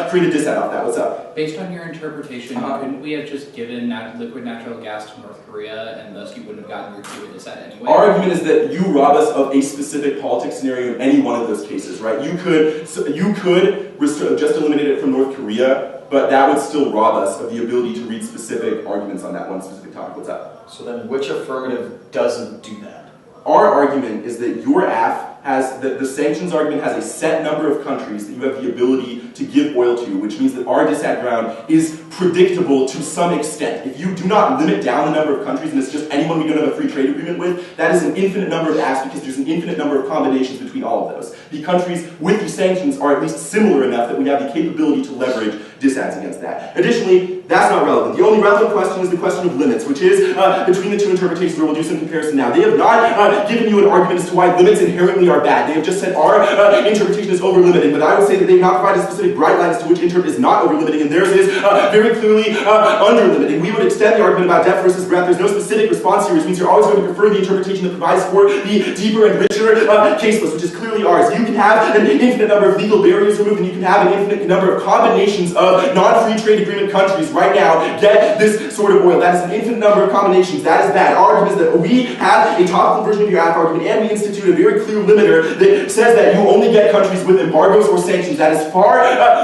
[SPEAKER 2] create a dissad off that. What's up?
[SPEAKER 5] Based on your interpretation, couldn't we have just given liquid natural gas to North Korea and thus you wouldn't have gotten your Cuba dissad anyway?
[SPEAKER 2] Our argument is that you rob us of a specific politics scenario in any one of those cases, right? You could just eliminate it from North Korea, but that would still rob us of the ability to read specific arguments on that one specific topic. What's up?
[SPEAKER 4] So then which affirmative doesn't do that?
[SPEAKER 2] Our argument is that your Aff has, the sanctions argument has a set number of countries that you have the ability to give oil to, which means that our dissad ground is predictable to some extent. If you do not limit down the number of countries and it's just anyone we don't have a free trade agreement with, that is an infinite number of Affs because there's an infinite number of combinations between all of those. The countries with the sanctions are at least similar enough that we have the capability to leverage disads against that. Additionally, that's not relevant. The only relevant question is the question of limits, which is between the two interpretations where we'll do some comparison now. They have not given you an argument as to why limits inherently are bad. They have just said our interpretation is over-limiting, but I would say that they have not provided specific bright lines to which interpret is not over-limiting, and theirs is very clearly under-limiting. We would extend the argument about depth versus breadth. There's no specific response here, which means you're always going to prefer the interpretation that provides for the deeper and richer case list, which is clearly ours. You can have an infinite number of legal barriers removed, and you can have an infinite number of combinations of non-free trade agreement countries right now get this sort of oil. That is an infinite number of combinations. That is bad. Our argument is that we have a topical version of your Aff argument, and we institute a very clear limiter that says that you only get countries with embargoes or sanctions. That is far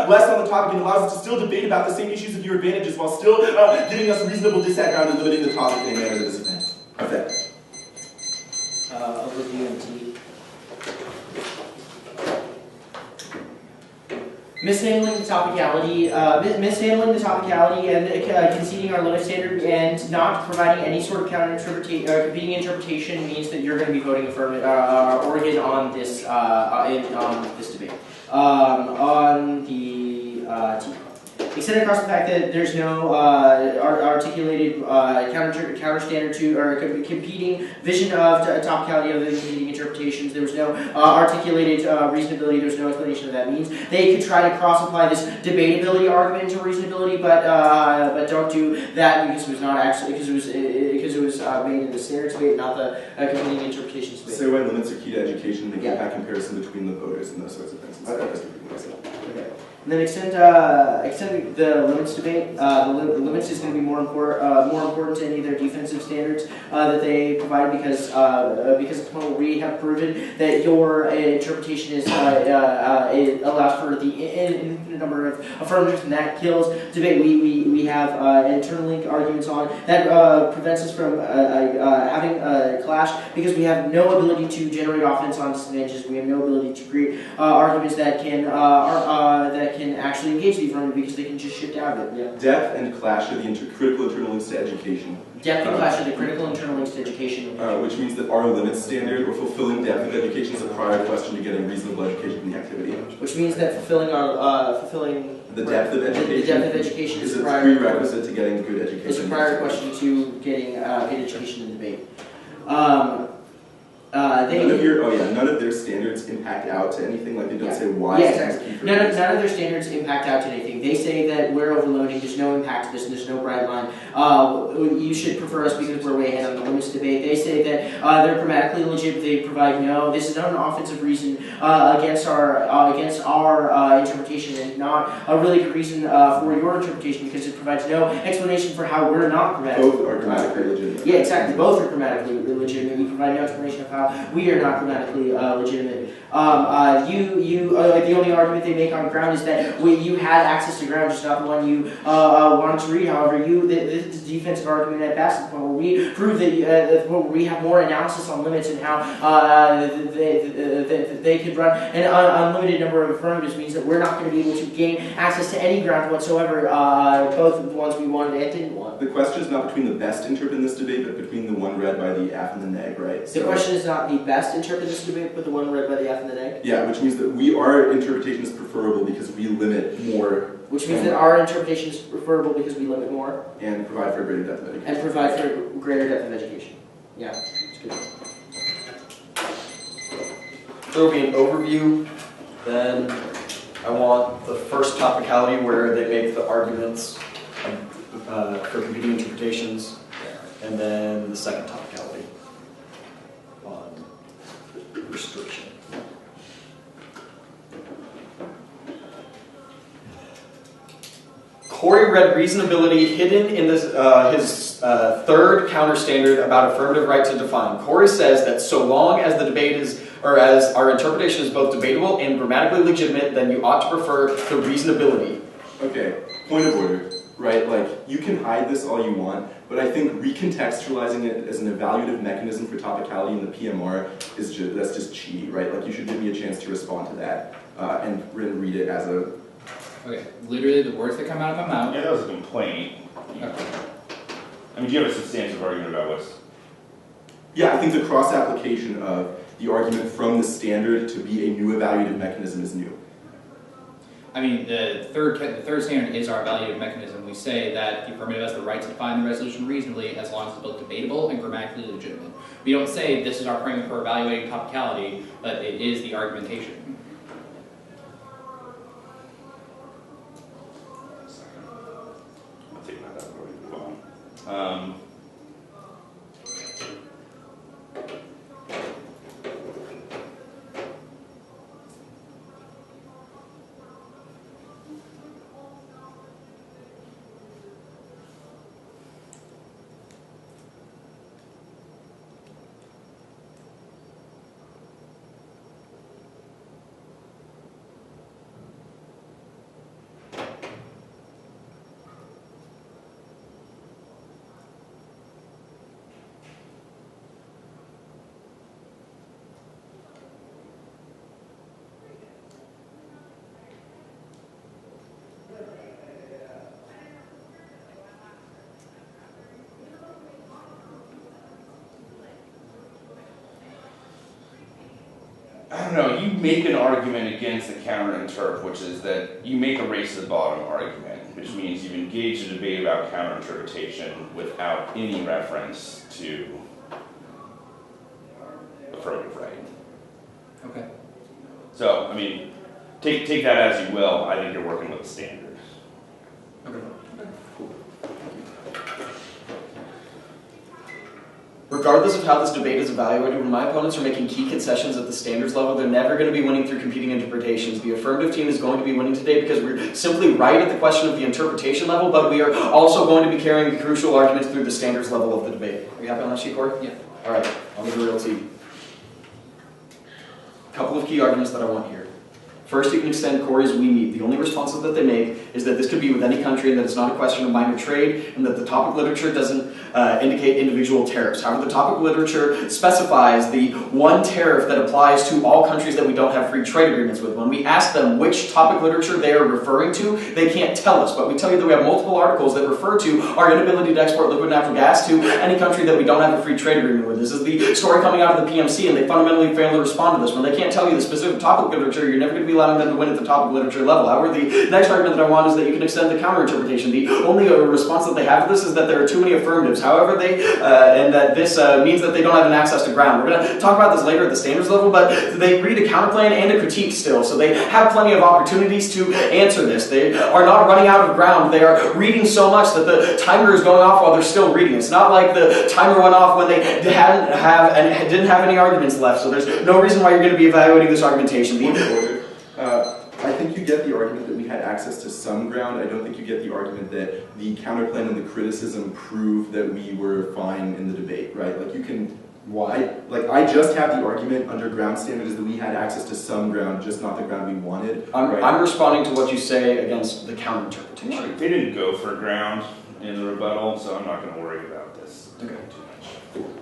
[SPEAKER 2] less on the topic and allows us to still debate about the same issues of your advantages while still giving us reasonable disadvantage and limiting the topic in a manner that is effective.
[SPEAKER 3] Overview and T. Mishandling the topicality and conceding our limit standard and not providing any sort of competing interpretation means that you're going to be voting affirmative Oregon on this on this debate. On the T. Extended across the fact that there's no articulated counter standard to or competing vision of topicality of the competing interpretations. There was no articulated reasonability. There was no explanation of that means. They could try to cross apply this debatability argument to reasonability, but don't do that because it was not actually because it was made in the standards debate, not the competing interpretations debate.
[SPEAKER 2] So when limits are key to education, they get that comparison between the voters and those sorts of things.
[SPEAKER 3] Okay. And then extend the limits debate. The limits is going to be more important to any of their defensive standards that they provide because we have proven that your interpretation is it allows for the infinite number of affirmatives, and that kills debate. We have internal link arguments on that prevents us from having a clash because we have no ability to generate offense on disadvantages. We have no ability to create arguments that can actually engage the affirmative because they can just shift out of it. Yeah.
[SPEAKER 2] Depth and clash are the critical internal links to education.
[SPEAKER 3] Depth and clash are the critical internal links to education.
[SPEAKER 2] Which means that our limit standard or fulfilling depth of education is a prior question to getting reasonable education from the activity.
[SPEAKER 3] Which means that fulfilling
[SPEAKER 2] the depth of education
[SPEAKER 3] is a
[SPEAKER 2] prerequisite to getting good education.
[SPEAKER 3] It's a prior question to getting good education in debate.
[SPEAKER 2] None of their standards impact out to anything. Like they don't say why.
[SPEAKER 3] Yeah, exactly. None of their standards impact out to anything. They say that we're overloading. There's no impact to this. And there's no bright line. You should prefer us because we're way ahead on the limits debate. They say that they're grammatically legit. They provide no. This is not an offensive reason against our interpretation, and not a really good reason for your interpretation because it provides no explanation for how we're not grammatically.
[SPEAKER 2] Both are grammatically legitimate.
[SPEAKER 3] Yeah, exactly. Both are grammatically legitimate. You provide no explanation of how we are not grammatically legitimate. The only argument they make on ground is that you had access to ground, just not the one you wanted to read. However, this defensive argument at best, the point where we prove that we have more analysis on limits and how they could run an unlimited number of affirmatives means that we're not going to be able to gain access to any ground whatsoever, both the ones we wanted and didn't want.
[SPEAKER 2] The question is not between the best interpret in this debate, but between the one read by the Aff and the Neg, right?
[SPEAKER 3] The question is not the best interpret in this debate, but the one read by the Aff and the Neg?
[SPEAKER 2] Yeah, which means that our interpretation is preferable because we limit more.
[SPEAKER 3] Which means that our interpretation is preferable because we limit more.
[SPEAKER 2] And provide for a greater depth of education.
[SPEAKER 3] And provide for a greater depth of education. Yeah, it's good.
[SPEAKER 1] There will be an overview, then I want the first topicality where they make the arguments for competing interpretations, and then the second topicality on restriction. Corey read reasonability hidden in this, his third counter standard about affirmative right to define. Corey says that so long as the debate is, or as our interpretation is both debatable and grammatically legitimate, then you ought to prefer the reasonability.
[SPEAKER 2] Okay, point of order, right? Like, you can hide this all you want, but I think recontextualizing it as an evaluative mechanism for topicality in the PMR is that's just cheaty, right? Like, you should give me a chance to respond to that and read it as a...
[SPEAKER 5] Okay, literally the words that come out of my mouth.
[SPEAKER 6] Yeah, that was a complaint.
[SPEAKER 5] Okay.
[SPEAKER 6] I mean, do you have a substantive argument about what's...
[SPEAKER 2] Yeah, I think the cross-application of the argument from the standard to be a new evaluative mechanism is new.
[SPEAKER 5] I mean, the third standard is our evaluating mechanism. We say that the affirmative has the right to define the resolution reasonably as long as it's both debatable and grammatically legitimate. We don't say this is our framework for evaluating topicality, but it is the argumentation.
[SPEAKER 6] I'll take that out before we move on. I don't know, you make an argument against the counter-interp, which is that you make a race to the bottom argument, which means you've engaged a debate about counter-interpretation without any reference to affirmative right.
[SPEAKER 5] Okay.
[SPEAKER 6] So, I mean, take that as you will. I think you're working with the standard.
[SPEAKER 1] Okay. Regardless of how this debate is evaluated, when my opponents are making key concessions at the standards level, they're never going to be winning through competing interpretations. The affirmative team is going to be winning today because we're simply right at the question of the interpretation level, but we are also going to be carrying the crucial arguments through the standards level of the debate. Are you happy on that sheet, Corey?
[SPEAKER 5] Yeah.
[SPEAKER 1] All right, on to the real team. A couple of key arguments that I want here. First, you can extend Corey's we meet. The only response that they make is that this could be with any country and that it's not a question of minor trade and that the topic literature doesn't indicate individual tariffs. However, the topic literature specifies the one tariff that applies to all countries that we don't have free trade agreements with. When we ask them which topic literature they are referring to, they can't tell us, but we tell you that we have multiple articles that refer to our inability to export liquid natural gas to any country that we don't have a free trade agreement with. This is the story coming out of the PMC, and they fundamentally fail to respond to this. When they can't tell you the specific topic literature, you're never going to be allowing them to win at the topic literature level. However, the next argument that I want is that you can extend the counter-interpretation. The only response that they have to this is that there are too many affirmatives. However, and that this means that they don't have an access to ground. We're going to talk about this later at the standards level, but they read a counterplan and a critique still, so they have plenty of opportunities to answer this. They are not running out of ground. They are reading so much that the timer is going off while they're still reading. It's not like the timer went off when they didn't have any arguments left, so there's no reason why you're going to be evaluating this argumentation.
[SPEAKER 2] I think you get the argument that we had access to some ground. I don't think you get the argument that the counterplan and the criticism prove that we were fine in the debate, right? Like you can, why? Like I just have the argument under ground standards that we had access to some ground, just not the ground we wanted.
[SPEAKER 1] I'm responding to what you say against the counter-interpretation.
[SPEAKER 6] They didn't go for ground in the rebuttal, so I'm not going to worry about this
[SPEAKER 1] Okay.
[SPEAKER 6] too much.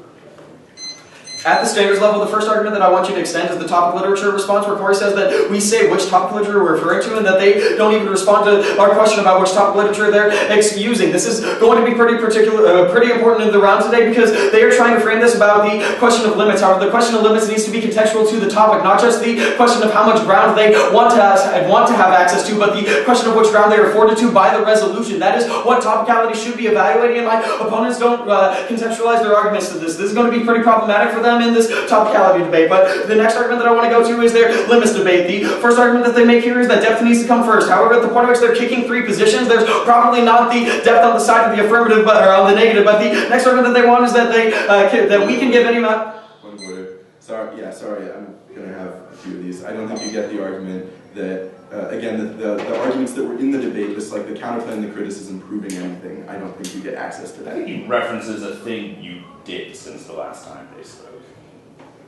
[SPEAKER 1] At the standards level, the first argument that I want you to extend is the topic literature response, where Corey says that we say which topic literature we're referring to and that they don't even respond to our question about which topic literature they're using. This is going to be pretty important in the round today because they are trying to frame this about the question of limits. However, the question of limits needs to be contextual to the topic, not just the question of how much ground they want to have access to, but the question of which ground they are afforded to by the resolution. That is what topicality should be evaluating, and my opponents don't contextualize their arguments to this. This is going to be pretty problematic for them in this topicality debate. But the next argument that I want to go to is their limits debate. The first argument that they make here is that depth needs to come first. However, at the point at which they're kicking three positions, there's probably not the depth on the side of the affirmative or on the negative. But the next argument that they want is that that we can give any amount.
[SPEAKER 2] One word. Sorry, I'm going to have a few of these. I don't think you get the argument that, again, the arguments that were in the debate, just like the counterplan and the criticism proving anything, I don't think you get access to
[SPEAKER 6] I
[SPEAKER 2] that.
[SPEAKER 6] think he references a thing you did since the last time they spoke.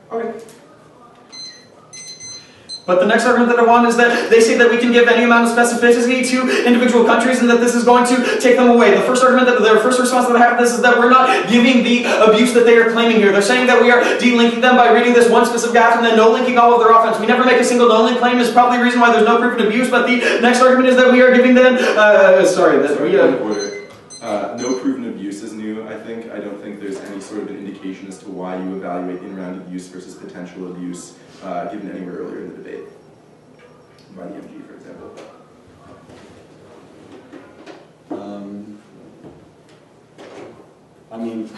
[SPEAKER 2] Okay.
[SPEAKER 1] But the next argument that I want is that they say that we can give any amount of specificity to individual countries and that this is going to take them away. The first argument that their first response that I have to this is that we're not giving the abuse that they are claiming here. They're saying that we are delinking them by reading this one specific graph and then no linking all of their offense. We never make a single no link claim is probably the reason why there's no proof of abuse, but the next argument is that we are giving them,
[SPEAKER 2] no proven abuse is new, I think. I don't think there's any sort of an indication as to why you evaluate in-round abuse versus potential abuse given anywhere earlier in the debate. By the MG, for example.
[SPEAKER 4] mean,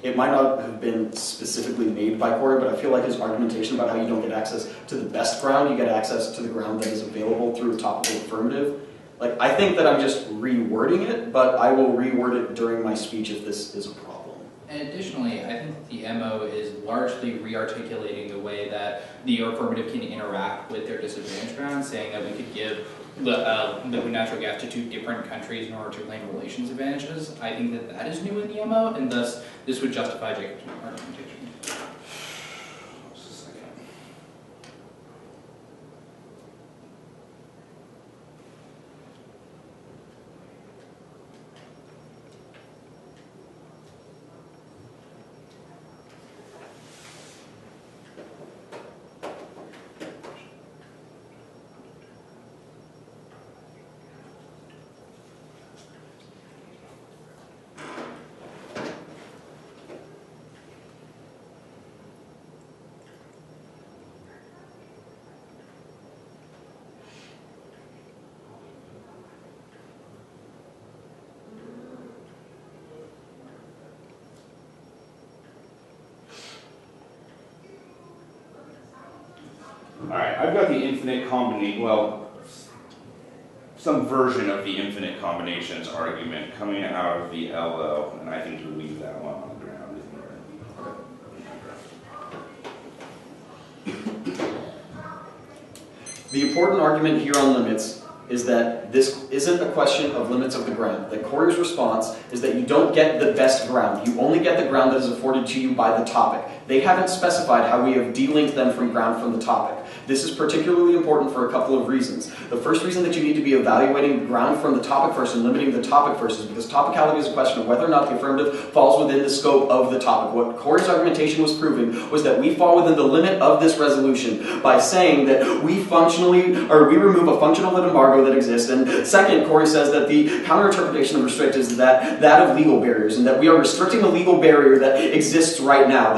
[SPEAKER 4] it might not have been specifically made by Corey, but I feel like his argumentation about how you don't get access to the best ground, you get access to the ground that is available through a topical affirmative. Like, I think that I'm just rewording it, but I will reword it during my speech if this is a problem.
[SPEAKER 5] And additionally, I think the MO is largely re-articulating the way that the affirmative can interact with their disadvantaged ground, saying that we could give liquid natural gas to two different countries in order to claim relations advantages. I think that that is new in the MO, and thus this would justify Jacob's argumentation.
[SPEAKER 6] Alright, I've got the infinite combination, well, some version of the infinite combinations argument coming out of the LO, and I think we'll leave that one on the ground.
[SPEAKER 4] The important argument here on limits is that this isn't a question of limits of the ground. That Corey's response is that you don't get the best ground. You only get the ground that is afforded to you by the topic. They haven't specified how we have delinked them from ground from the topic. This is particularly important for a couple of reasons. The first reason that you need to be evaluating ground from the topic first and limiting the topic first is because topicality is a question of whether or not the affirmative falls within the scope of the topic. What Corey's argumentation was proving was that we fall within the limit of this resolution by saying that we remove a functional lit embargo that exists. And second, Corey says that the counter-interpretation of restrict is that of legal barriers, and that we are restricting a legal barrier that exists right now.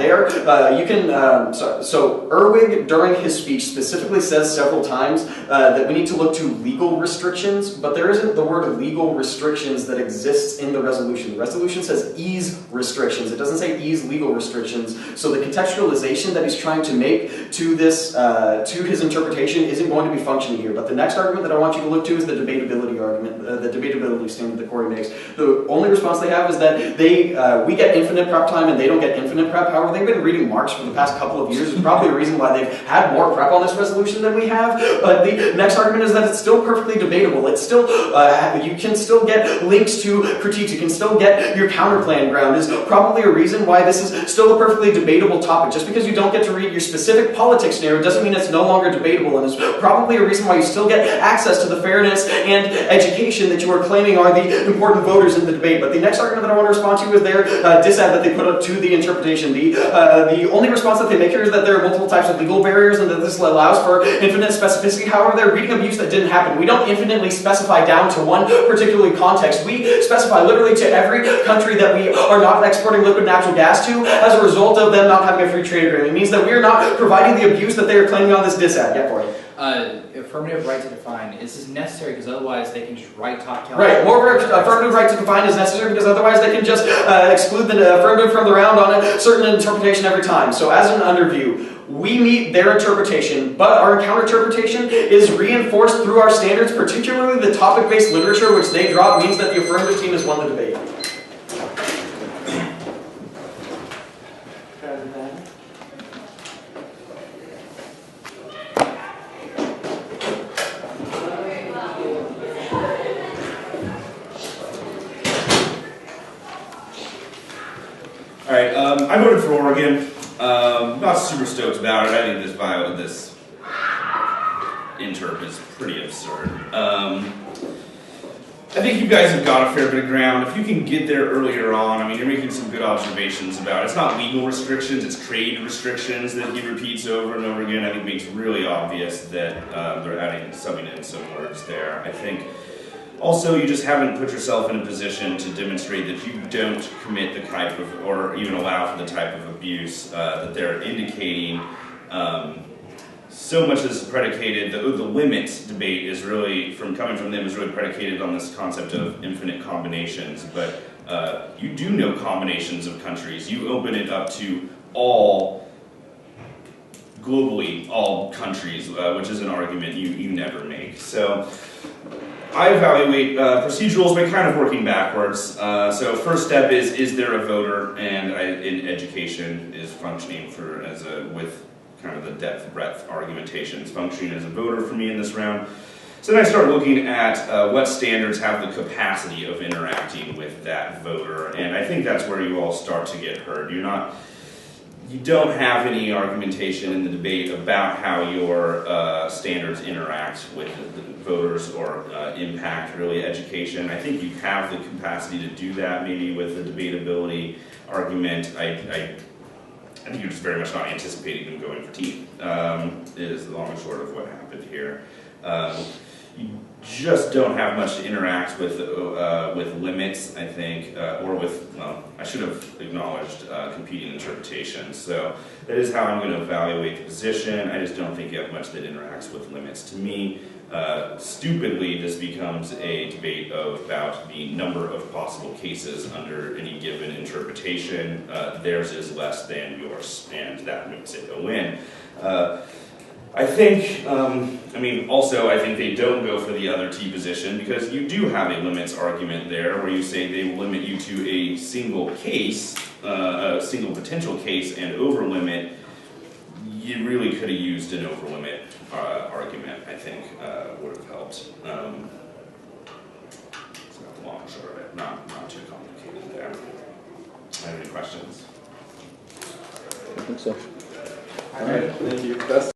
[SPEAKER 4] So Erwig, during his speech, specifically says several times that we need to look to legal restrictions, but there isn't the word legal restrictions that exists in the resolution. The resolution says ease restrictions. It doesn't say ease legal restrictions. So the contextualization that he's trying to make to this, to his interpretation isn't going to be functioning here. But the next argument that I want you to look to is the debatability argument, the debatability standard that Corey makes. The only response they have is that we get infinite prep time and they don't get infinite prep. However, they've been reading Marx for the past couple of years. There's probably a reason why they've had more prep on this resolution than we have. But the next argument is that it's still perfectly debatable. It's still, you can still get links to critiques. You can still get your counterplan ground. Is probably a reason why this is still a perfectly debatable topic. Just because you don't get to read your specific politics narrative doesn't mean it's no longer debatable, and it's probably a reason why you still get access to the fairness and education that you are claiming are the important voters in the debate. But the next argument that I want to respond to is their disad that they put up to the interpretation. The only response that they make here is that there are multiple types of legal barriers and that this allows for infinite specificity. However, they're reading abuse that didn't happen. We don't infinitely specify down to one particular context. We specify literally to every country that we are not exporting liquid natural gas to as a result of them not having a free trade agreement. It means that we are not providing the abuse that they are claiming on this disad. Yeah, Corey.
[SPEAKER 5] Affirmative right to define is necessary because otherwise they can just write top down.
[SPEAKER 4] Right, more affirmative right to define is necessary because otherwise they can just exclude the affirmative from the round on a certain interpretation every time. So as an underview, we meet their interpretation, but our counter-interpretation is reinforced through our standards, particularly the topic-based literature which they draw means that the affirmative team has won the debate.
[SPEAKER 6] Alright, I voted for Oregon. Not super stoked about it. I think this interp is pretty absurd. I think you guys have got a fair bit of ground. If you can get there earlier on, I mean, you're making some good observations about it. It's not legal restrictions, it's trade restrictions that he repeats over and over again. I think it makes really obvious that they're subbing in some words there. I think also you just haven't put yourself in a position to demonstrate that you don't commit the type of, or even allow for the type of abuse that they're indicating. So much is predicated, the limit debate is really, coming from them, is really predicated on this concept of infinite combinations, but you do know combinations of countries. You open it up to all, globally, all countries, which is an argument you never make. So I evaluate procedurals by kind of working backwards. So first step is there a voter? And in education is functioning with kind of the depth breadth argumentations, functioning as a voter for me in this round. So then I start looking at what standards have the capacity of interacting with that voter, and I think that's where you all start to get heard. You don't have any argumentation in the debate about how your standards interact with the voters or impact really education. I think you have the capacity to do that maybe with the debatability argument. I think you're just very much not anticipating them going for teeth, is the long and short of what happened here. You just don't have much to interact with limits, I think, or with, well, I should have acknowledged competing interpretations. So that is how I'm going to evaluate the position. I just don't think you have much that interacts with limits. To me, stupidly, this becomes a debate about the number of possible cases under any given interpretation. Theirs is less than yours, and that makes it a win. I think, I think they don't go for the other T position because you do have a limits argument there where you say they will limit you to a single case, a single potential case, and over limit. You really could have used an over limit argument, I think, would have helped. So that's the long and short of it, not too complicated there. Have any questions?
[SPEAKER 7] I think so.
[SPEAKER 2] All right, thank you.